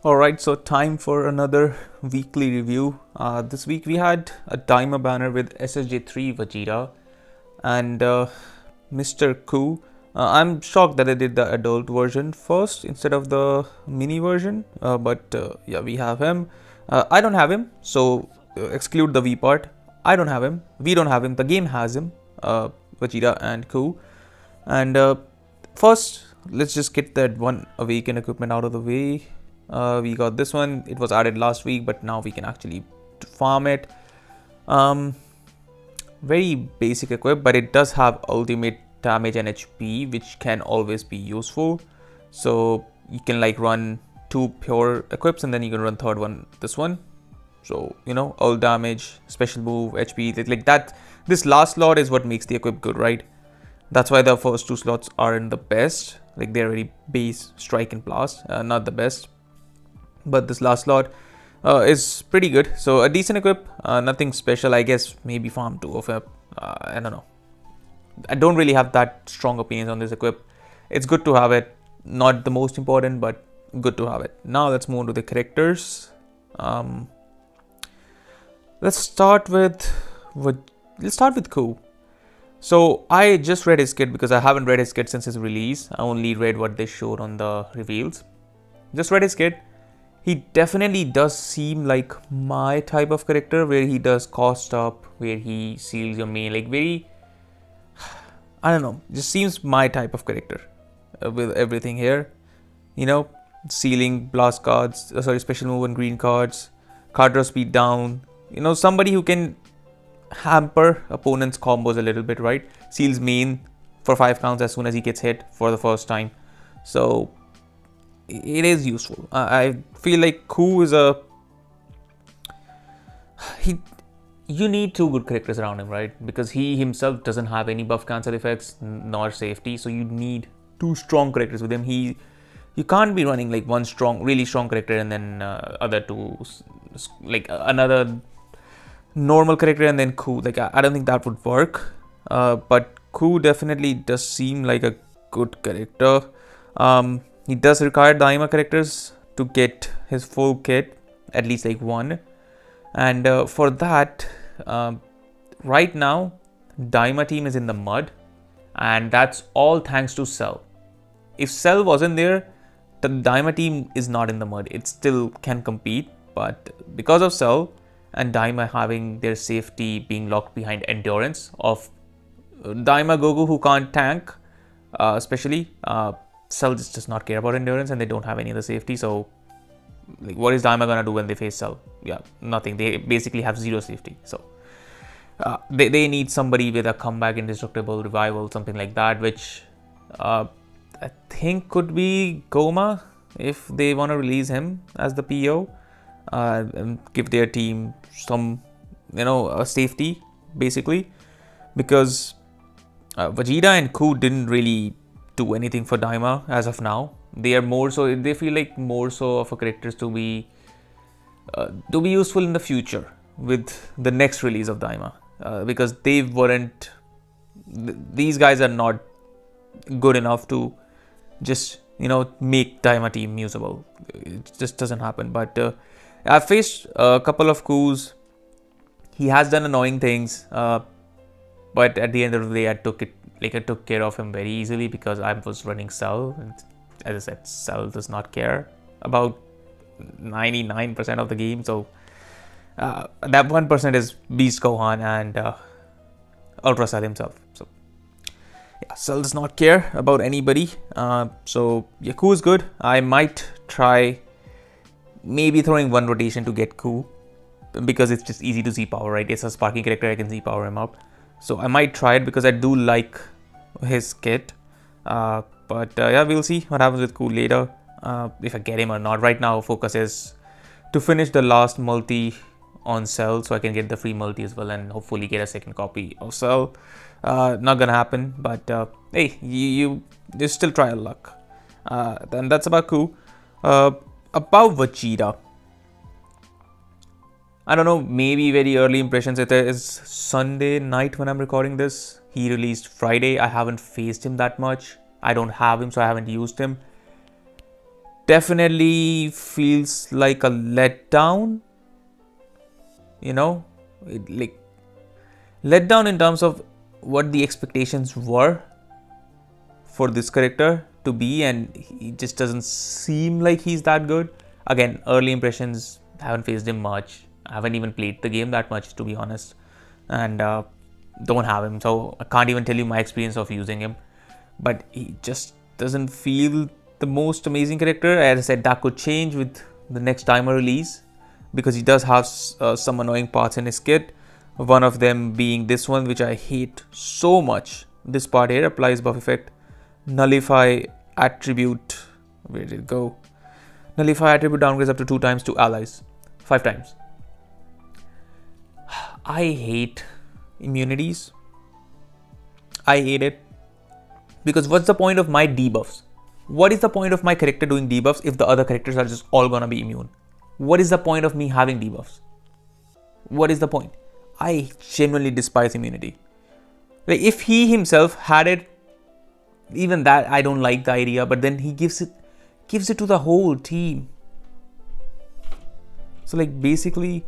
Alright, so time for another weekly review. This week we had a Daima banner with SSJ3 Vegeta and Mr. Ku. I'm shocked that they did the adult version first instead of the mini version, but yeah, we have him. I don't have him, so exclude the V part. I don't have him. We don't have him. The game has him, Vegeta and Ku. And first, let's just get that one awaken equipment out of the way. We got this one. It was added last week, but now we can actually farm it. Um, Very basic equip, but it does have ultimate damage and HP, which can always be useful. So you can like run two pure equips and then you can run third one, this one. So, all damage, special move, HP, like that. This last slot is what makes the equip good, right? That's why the first two slots aren't the best. Like they're very base, strike and blast, not the best. But this last slot is pretty good. So a decent equip, nothing special. I guess maybe farm 2 of it. I don't know. I don't really have that strong opinions on this equip. It's good to have it. Not the most important, but good to have it. Now let's move on to the characters. Let's start with Ku. So I just read his kit because I haven't read his kit since his release. I only read what they showed on the reveals. Just read his kit. He definitely does seem like my type of character, where he does cost up, where he seals your main, like very, I don't know, just seems my type of character with everything here. Sealing blast cards, special move and green cards, card draw speed down. Somebody who can hamper opponent's combos a little bit, right? Seals main for 5 counts as soon as he gets hit for the first time. So it is useful. I feel like Ku is you need 2 good characters around him, right? Because he himself doesn't have any buff cancel effects nor safety, so you need 2 strong characters with him. You can't be running like one really strong character and then other 2 like another normal character and then Ku. Like I don't think that would work. But Ku definitely does seem like a good character. He does require Daima characters to get his full kit, at least like one. And for that, right now, Daima team is in the mud, and that's all thanks to Cell. If Cell wasn't there, the Daima team is not in the mud. It still can compete, but because of Cell and Daima having their safety being locked behind endurance of Daima Goku, who can't tank, especially, Cell just does not care about endurance and they don't have any other safety. So, like, what is Daima gonna do when they face Cell? Yeah, nothing. They basically have 0 safety. So, they need somebody with a comeback, indestructible, revival, something like that, which I think could be Goma if they want to release him as the PO and give their team some, safety, basically. Because Vegeta and Ku didn't really do anything for Daima as of now. They feel like more so of a characters to be useful in the future with the next release of Daima, because these guys are not good enough to just make Daima team usable. It just doesn't happen. But I've faced a couple of Kus. He has done annoying things, but at the end of the day, I took care of him very easily because I was running Cell, and as I said, Cell does not care about 99% of the game. So that 1% is Beast Gohan and Ultra Cell himself. So yeah, Cell does not care about anybody. So Ku is good. I might try maybe throwing one rotation to get Ku, because it's just easy to Z power, right? It's a sparking character, I can Z power him up. So I might try it because I do like his kit. But yeah, we'll see what happens with Ku later, if I get him or not. Right now, focus is to finish the last multi on Cell so I can get the free multi as well and hopefully get a second copy of Cell. Not gonna happen, but hey, you still try your luck. Then that's about Ku. About Vegeta, I don't know, maybe very early impressions. It is Sunday night when I'm recording this. He released Friday. I haven't faced him that much. I don't have him, so I haven't used him. definitely feels like a letdown. You know, like letdown in terms of what the expectations were for this character to be, and he just doesn't seem like he's that good. Again, early impressions, haven't faced him much. I haven't even played the game that much, to be honest, and don't have him, so I can't even tell you my experience of using him. But he just doesn't feel the most amazing character. As I said, that could change with the next timer release, because he does have some annoying parts in his kit. One of them being this one, which I hate so much. This part here applies buff effect. Nullify attribute. Where did it go? Nullify attribute downgrades up to 2 times to allies. 5 times. I hate immunities. I hate it. Because what's the point of my debuffs? What is the point of my character doing debuffs if the other characters are just all gonna be immune? What is the point of me having debuffs? What is the point? I genuinely despise immunity. Like, if he himself had it, even that I don't like the idea, but then he gives it to the whole team. So like basically,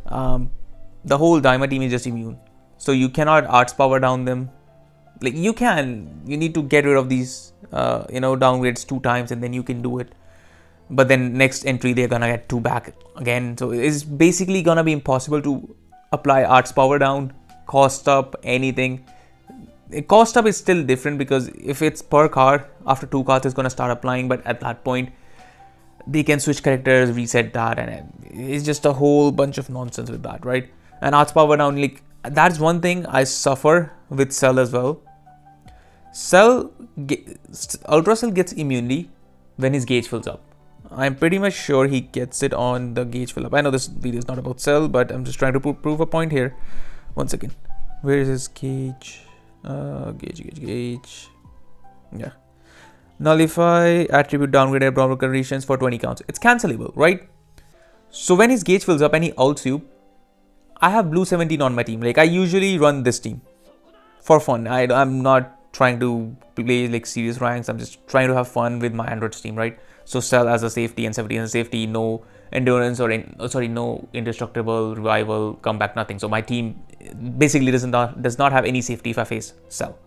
the whole Daima team is just immune. So you cannot arts power down them. Like you need to get rid of these, downgrades 2 times and then you can do it. But then next entry, they're gonna get 2 back again. So it's basically gonna be impossible to apply arts power down, cost up, anything. Cost up is still different because if it's per card, after 2 cards, it's gonna start applying. But at that point, they can switch characters, reset that, and it's just a whole bunch of nonsense with that, right? And arts power down, like that's one thing I suffer with Cell as well. Ultra Cell gets immunity when his gauge fills up. I'm pretty much sure he gets it on the gauge fill up. I know this video is not about Cell, but I'm just trying to prove a point here. One second. Where is his gauge? Gauge. Yeah. Nullify attribute downgrade abnormal conditions for 20 counts. It's cancelable, right? So when his gauge fills up and he ults you, I have blue 17 on my team. Like I usually run this team for fun. I'm not trying to play like serious ranks. I'm just trying to have fun with my Android team, right? So Cell as a safety and 17 as a safety, no endurance or no indestructible, revival, comeback, nothing. So my team basically does not have any safety if I face Cell.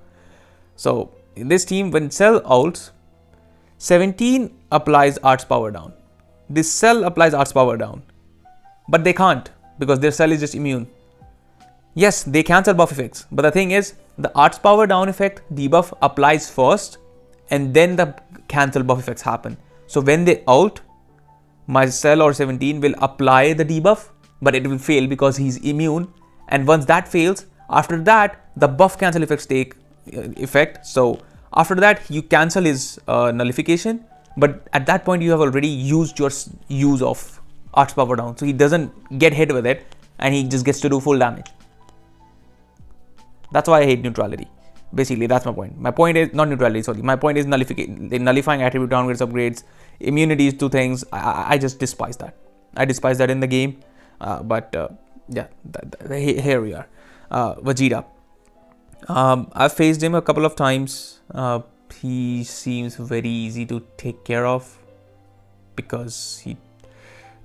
So in this team, when Cell ults, 17 applies arts power down. This Cell applies arts power down, but they can't because their Cell is just immune. Yes, they cancel buff effects, but the thing is, the arts power down effect debuff applies first, and then the cancel buff effects happen. So when they ult, my Cell or 17 will apply the debuff, but it will fail because he's immune. And once that fails, after that, the buff cancel effects take effect. So after that, you cancel his nullification, but at that point, you have already used your use of arts power down. So he doesn't get hit with it, and he just gets to do full damage. That's why I hate neutrality. Basically, that's my point. My point is not neutrality, sorry. My point is nullifying attribute downgrades, upgrades, immunities to things. I just despise that. I despise that in the game. Yeah, here we are. Vegeta. I've faced him a couple of times. He seems very easy to take care of because he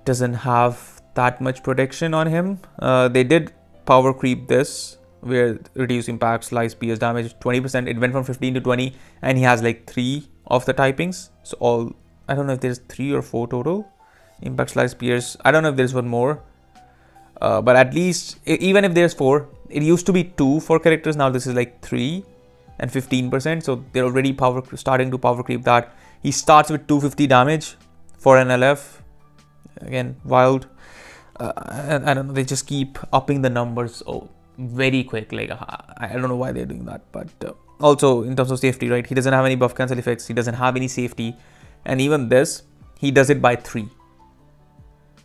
doesn't have that much protection on him. They did power creep this, where reduce impact, slice, pierce damage 20%. It went from 15 to 20, and he has like 3 of the typings. So I don't know if there's 3 or 4 total. Impact, slice, pierce. I don't know if there's one more. But at least, even if there's 4, it used to be 2 for characters. Now this is like 3 and 15%. So they're already starting to power creep that. He starts with 250 damage for an LF. Again, wild. I don't know. They just keep upping the numbers. Very quick. Like I don't know why they're doing that, but also in terms of safety, right? He doesn't have any buff cancel effects. He doesn't have any safety, and even this, he does it by 3.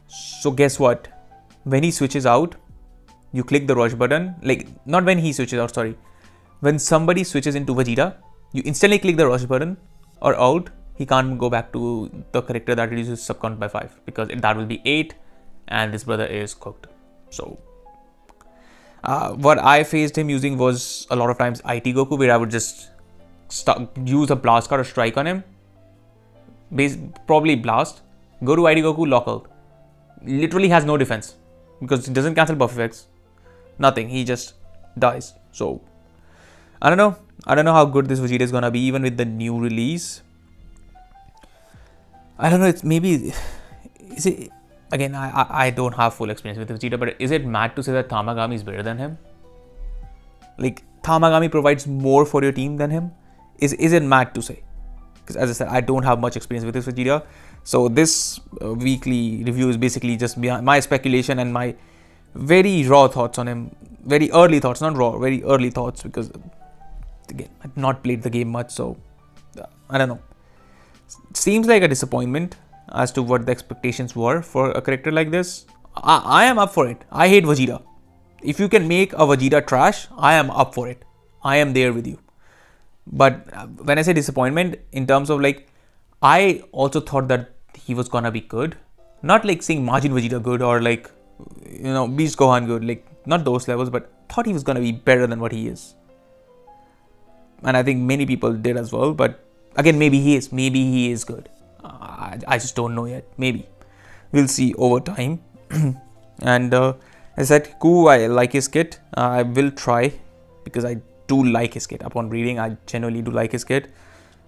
So guess what? When he switches out, you click the rush button. Like not when he switches out, sorry. When somebody switches into Vegeta, you instantly click the rush button or out. He can't go back to the character that reduces subcount by 5 because that will be 8, and this brother is cooked. So. What I faced him using was a lot of times IT Goku, where I would just use a blast card or strike on him. probably Blast, go to ID Goku, lock out. Literally has no defense because it doesn't cancel buff effects. Nothing. He just dies. So I don't know. I don't know how good this Vegeta is gonna be even with the new release. I don't know. It's maybe is it again? I don't have full experience with Vegeta, but is it mad to say that Tamagami is better than him? Like Tamagami provides more for your team than him? Is it mad to say? Because as I said, I don't have much experience with this Vegeta. So this weekly review is basically just my speculation and my very raw thoughts on him. Very early thoughts, not raw, very early thoughts, because again, I've not played the game much, so I don't know. Seems like a disappointment as to what the expectations were for a character like this. I am up for it. I hate Vegeta. If you can make a Vegeta trash, I am up for it. I am there with you. But when I say disappointment, in terms of like, I also thought that he was gonna be good. Not like saying Majin Vegeta good or like, you know, Beast Gohan good. Like, not those levels, but thought he was gonna be better than what he is. And I think many people did as well. But again, maybe he is. Maybe he is good. I just don't know yet. Maybe. We'll see over time. And as I said, Ku, I like his kit. I will try because I do like his kit. Upon reading, I genuinely do like his kit.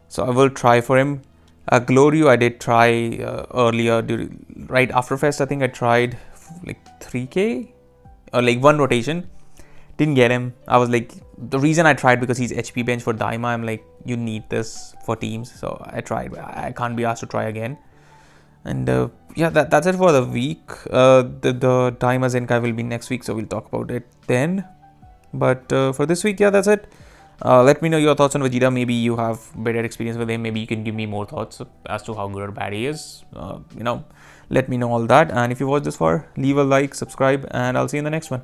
So I will try for him. Gloryu, I did try earlier, right after Fest. I think I tried like 3k or like one rotation. Didn't get him. I was like, the reason I tried because he's HP bench for Daima. I'm like, you need this for teams. So I tried. I can't be asked to try again. And yeah, that's it for the week. The Daima Zenkai will be next week, so we'll talk about it then. But for this week, yeah, that's it. Let me know your thoughts on Vegeta. Maybe you have better experience with him. Maybe you can give me more thoughts as to how good or bad he is. You know, let me know all that. And if you watched this far, leave a like, subscribe, and I'll see you in the next one.